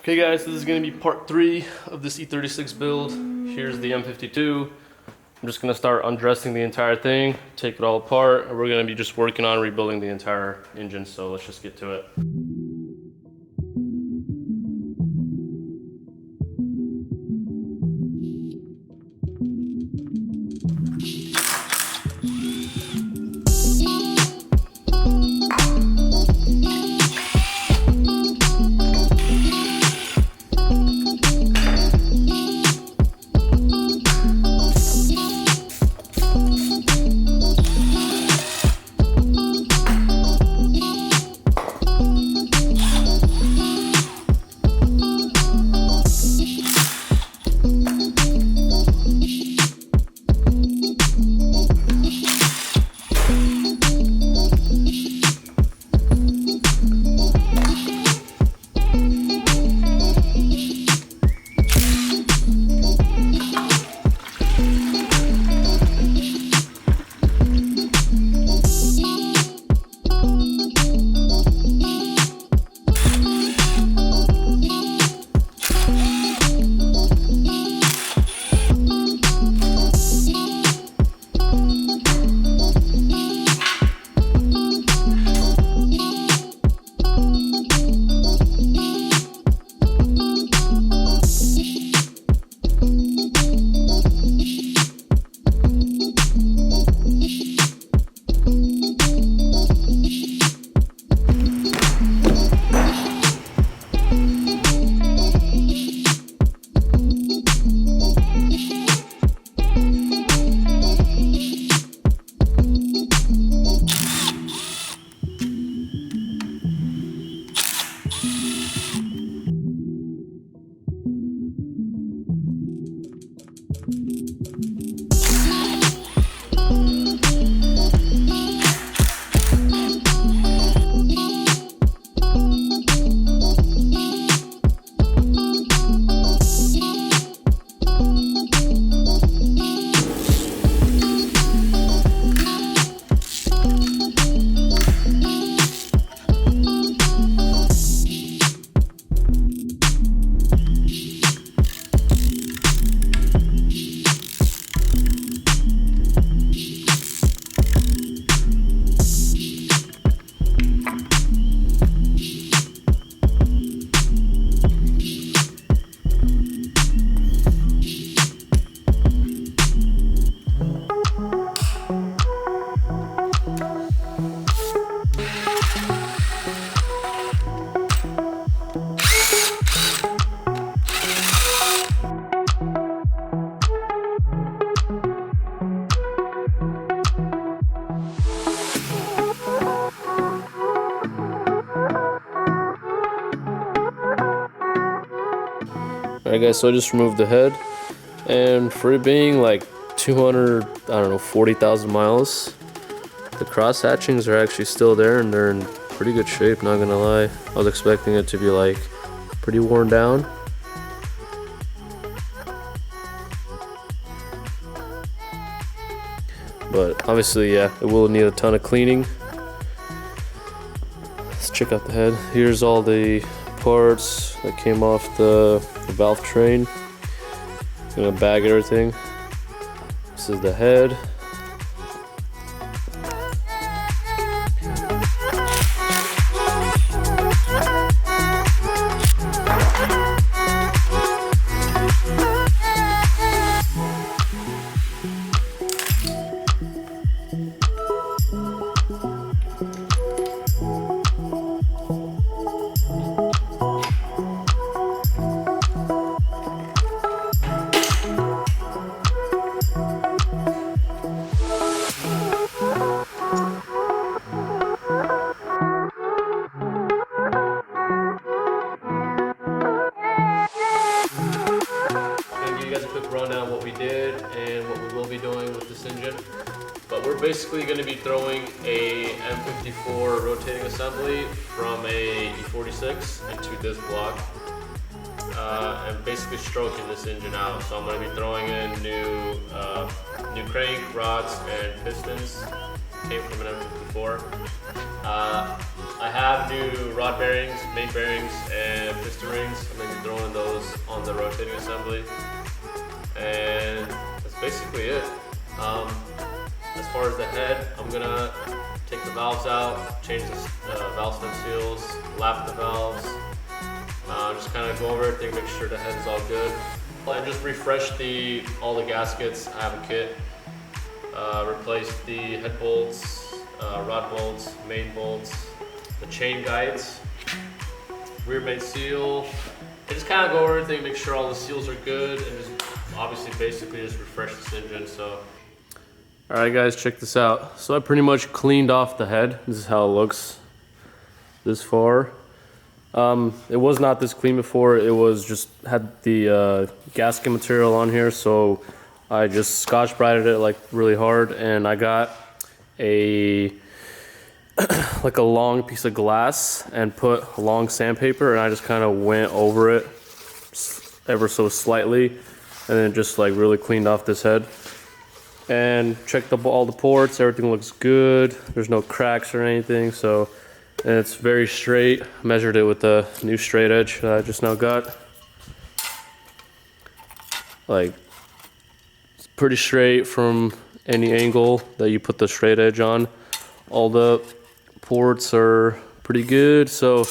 Okay guys, this is going to be part 3 of this E36 build. Here's the M52. I'm just going to start undressing the entire thing, take it all apart, and we're going to be just working on rebuilding the entire engine, so let's just get to it. Alright guys, so I just removed the head, and for it being like 40,000 miles, the cross hatchings are actually still there and they're in pretty good shape, not gonna lie. I was expecting it to be like pretty worn down. But obviously, yeah, it will need a ton of cleaning. Let's check out the head. Here's all the parts that came off the valve train. I'm gonna bag everything. This is the head. Rundown what we did and what we will be doing with this engine, but we're basically going to be throwing a M54 rotating assembly from a E36 into this block and basically stroking this engine out. So I'm going to be throwing in new crank rods and pistons. Came from an M54. I I have new rod bearings, main bearings, and piston rings. I'm going to be throwing those on the rotating assembly. And that's basically it. As far as the head, I'm going to take the valves out, change the valve stem seals, lap the valves, just kind of go over everything, make sure the head is all good. And just refresh all the gaskets. I have a kit. Replace the head bolts, rod bolts, main bolts, the chain guides, rear main seal, and just kind of go over everything, make sure all the seals are good, and just obviously basically just refresh this engine. So, all right guys, check this out. So I pretty much cleaned off the head. This is how it looks this far. It was not this clean before. It was just had the gasket material on here, so I just Scotch-Brited it like really hard, and I got a like a long piece of glass and put a long sandpaper, and I just kind of went over it ever so slightly, and then just like really cleaned off this head and checked all the ports. Everything looks good. There's no cracks or anything, so. And it's very straight. Measured it with the new straight edge that I just now got. Like, it's pretty straight from any angle that you put the straight edge on. All the ports are pretty good, so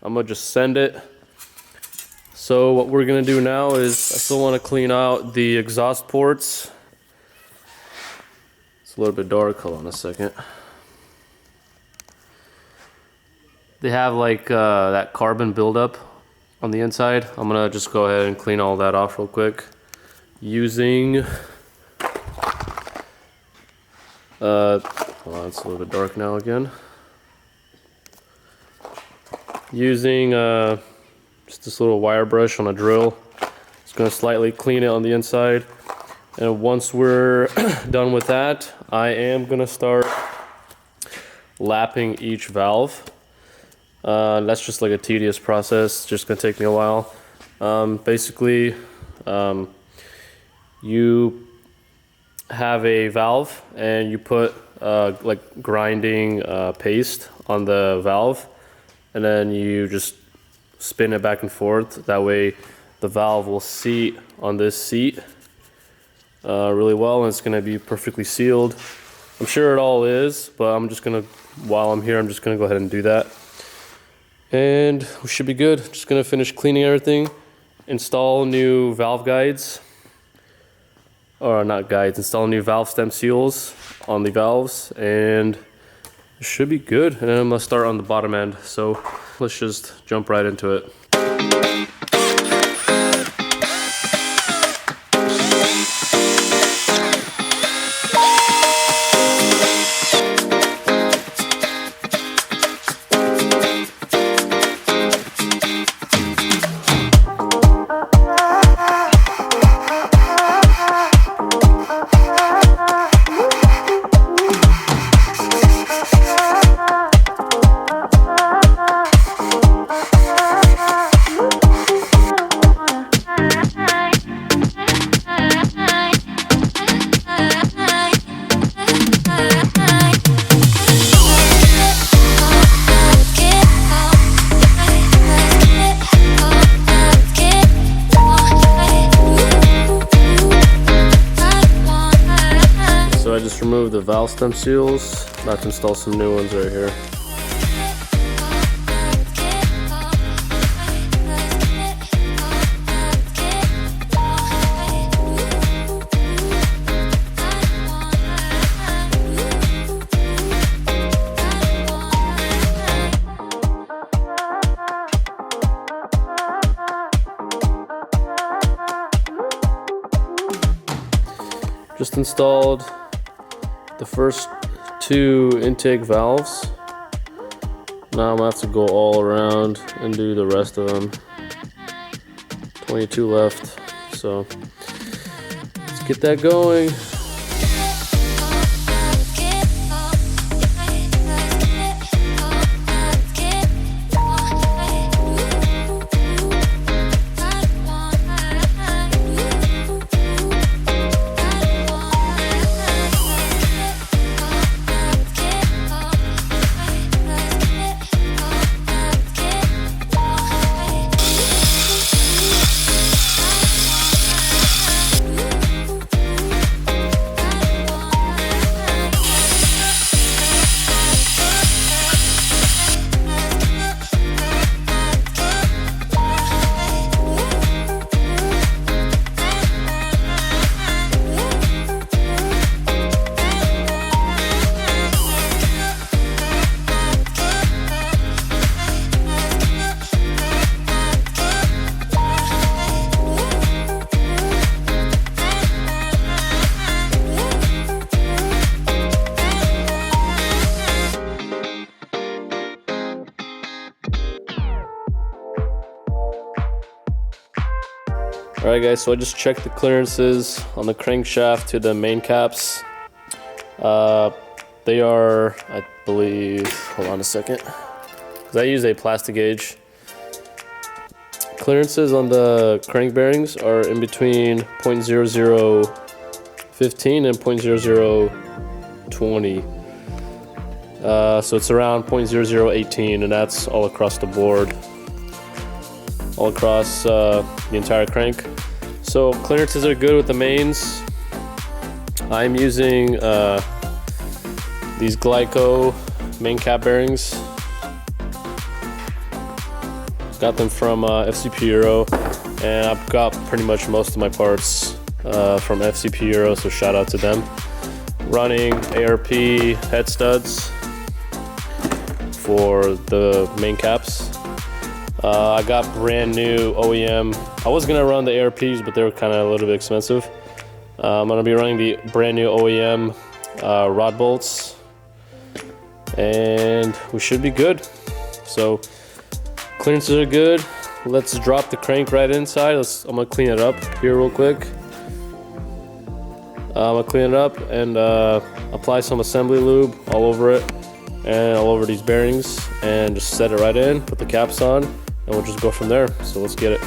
I'm gonna just send it. So what we're gonna do now is, I still wanna clean out the exhaust ports. It's a little bit dark, hold on a second. They have like that carbon buildup on the inside. I'm gonna just go ahead and clean all that off real quick using hold on, it's a little bit dark now again. Using just this little wire brush on a drill. It's gonna slightly clean it on the inside. And once we're done with that, I am gonna start lapping each valve. That's just like a tedious process, just gonna take me a while. Basically, you have a valve and you put like grinding paste on the valve, and then you just spin it back and forth. That way the valve will seat on this seat really well, and it's gonna be perfectly sealed. I'm sure it all is, but I'm just gonna, while I'm here, I'm just gonna go ahead and do that. And we should be good. Just gonna finish cleaning everything, install new valve guides, or not guides, install new valve stem seals on the valves, and it should be good. And then I'm gonna start on the bottom end. So let's just jump right into it. I just removed the valve stem seals. About to install some new ones right here. Just installed the first two intake valves. Now I'm gonna have to go all around and do the rest of them. 22 left, so let's get that going. Alright guys, so I just checked the clearances on the crankshaft to the main caps. They are, I believe, hold on a second, because I use a plastic gauge. Clearances on the crank bearings are in between 0.0015 and 0.0020. So it's around 0.0018, and that's all across the board, all across the entire crank. So clearances are good with the mains. I'm using these Glyco main cap bearings. Got them from FCP Euro, and I've got pretty much most of my parts from FCP Euro, so shout out to them. Running ARP head studs for the main caps. I got brand new OEM. I was gonna run the ARPs, but they were kind of a little bit expensive. I'm gonna be running the brand new OEM rod bolts, and we should be good. So clearances are good. Let's drop the crank right inside. I'm gonna clean it up here real quick. I'm gonna clean it up and apply some assembly lube all over it and all over these bearings, and just set it right in, put the caps on, and we'll just go from there. So let's get it.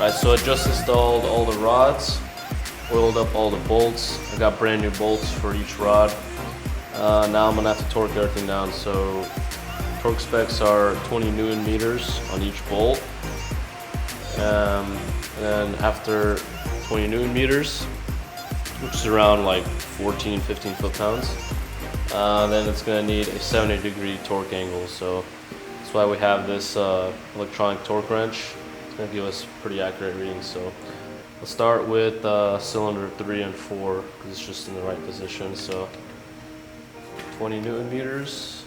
Alright, so I just installed all the rods, oiled up all the bolts. I got brand new bolts for each rod. Now I'm gonna have to torque everything down. So torque specs are 20 Newton meters on each bolt. And then after 20 Newton meters, which is around like 14, 15 foot-pounds, then it's gonna need a 70-degree torque angle. So that's why we have this electronic torque wrench. It's gonna give us pretty accurate readings. So let's start with cylinder 3 and 4, because it's just in the right position. So 20 Newton meters.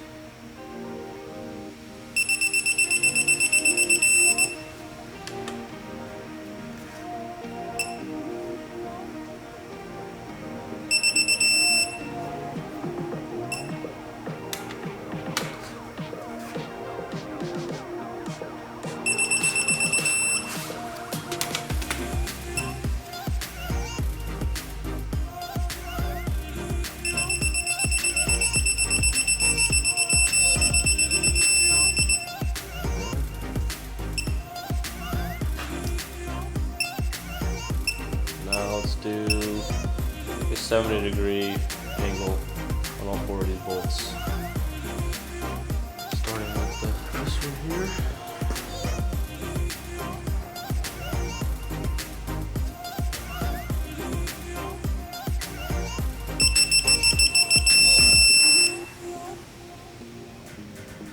Now let's do a 70-degree angle on all 4 of these bolts. Starting with this one here.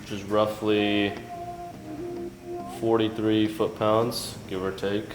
Which is roughly 43 foot-pounds, give or take.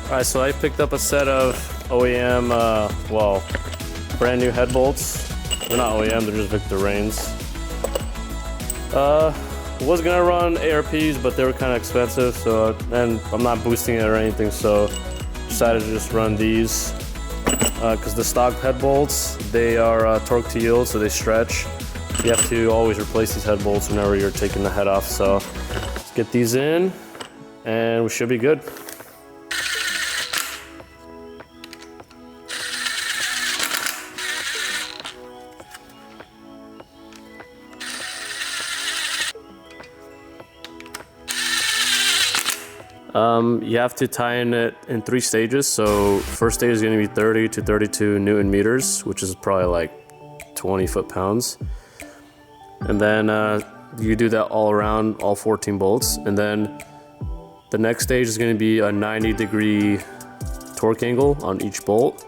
Alright, so I picked up a set of OEM, well, brand new head bolts. They're not OEM, they're just Victor Reigns. Was gonna run ARPs, but they were kind of expensive, so, and I'm not boosting it or anything, so decided to just run these. Because the stock head bolts, they are torque to yield, so they stretch. You have to always replace these head bolts whenever you're taking the head off, so let's get these in, and we should be good. You have to tie in it in 3 stages. So first stage is going to be 30 to 32 Newton meters, which is probably like 20 foot-pounds. And then you do that all around, all 14 bolts. And then the next stage is going to be a 90-degree torque angle on each bolt,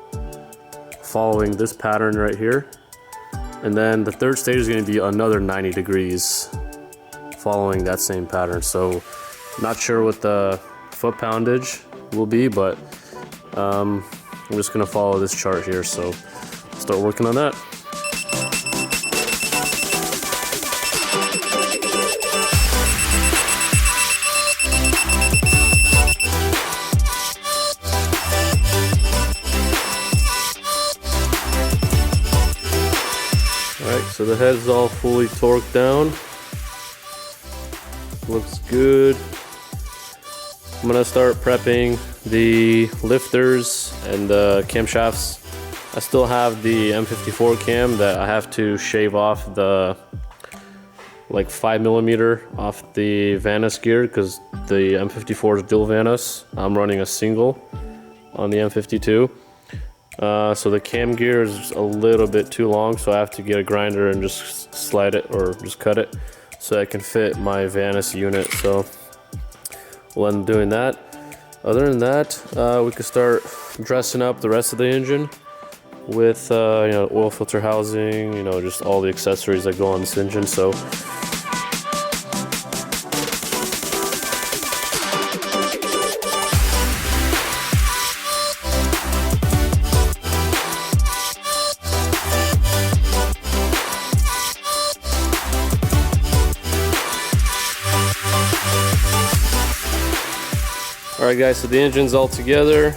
following this pattern right here. And then the third stage is going to be another 90 degrees, following that same pattern. So not sure what the foot poundage will be, but I'm just gonna follow this chart here, so start working on that. Alright, so the head is all fully torqued down. Looks good. I'm gonna start prepping the lifters and the camshafts. I still have the M54 cam that I have to shave off the like 5mm off the Vanus gear because the M54 is dual Vanus. I'm running a single on the M52. So the cam gear is a little bit too long, so I have to get a grinder and just slide it or just cut it so I can fit my Vanus unit. So we'll end up doing that. Other than that, we could start dressing up the rest of the engine with you know, oil filter housing, you know, just all the accessories that go on this engine. So Alright guys, so the engine's all together.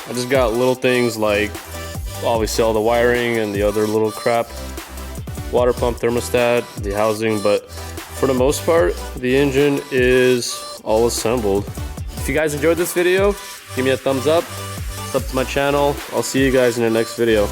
I just got little things like obviously all the wiring and the other little crap. Water pump, thermostat, the housing, but for the most part, the engine is all assembled. If you guys enjoyed this video, give me a thumbs up, sub to my channel. I'll see you guys in the next video.